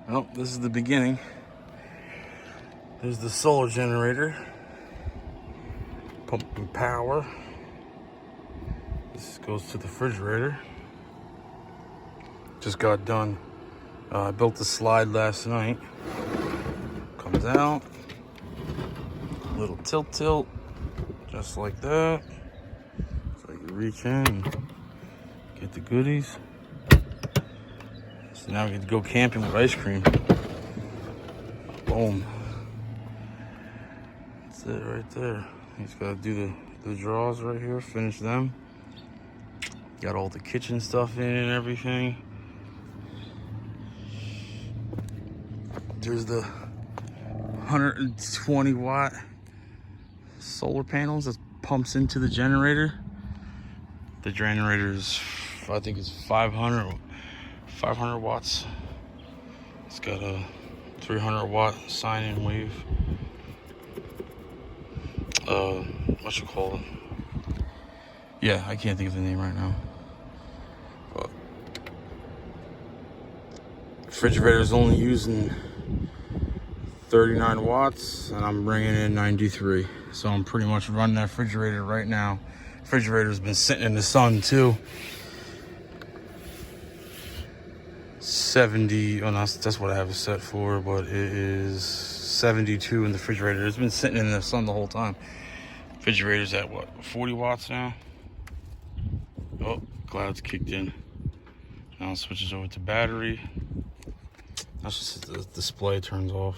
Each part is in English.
Well, this is the beginning. There's the solar generator, pumping power. This goes to the refrigerator. Just got done. I built the slide last night. Comes out, little tilt, just like that. So you can reach in and get the goodies. So now we get to go camping with ice cream. Boom. That's it right there. He's got to do the drawers right here, finish them. Got all the kitchen stuff in and everything. There's the 120 watt solar panels that pumps into the generator. The generator is, I think it's 500 watts. It's got a 300 watt sine wave. What you call it? Yeah, I can't think of the name right now. But refrigerator is only using 39 watts, and I'm bringing in 93. So I'm pretty much running that refrigerator right now. Refrigerator's been sitting in the sun too. 70, oh no, that's what I have it set for, but it is 72 in the refrigerator. It's been sitting in the sun the whole time. Refrigerator's at what, 40 watts now? Oh, clouds kicked in. Now it switches over to battery. That's just the display turns off.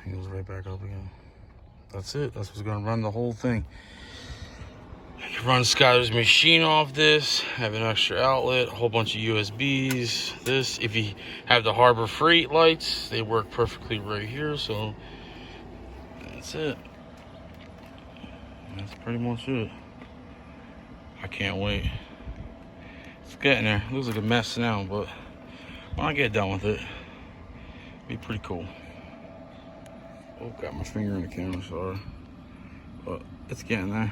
It goes right back up again. That's it. That's what's gonna run the whole thing. You can run Skyler's machine off this, have an extra outlet, a whole bunch of USBs. This, if you have the Harbor Freight lights, they work perfectly right here. So that's it. That's pretty much it. I can't wait. It's getting there. It looks like a mess now, but when I get done with it, it'll be pretty cool. Oh, got my finger in the camera, sorry. But it's getting there.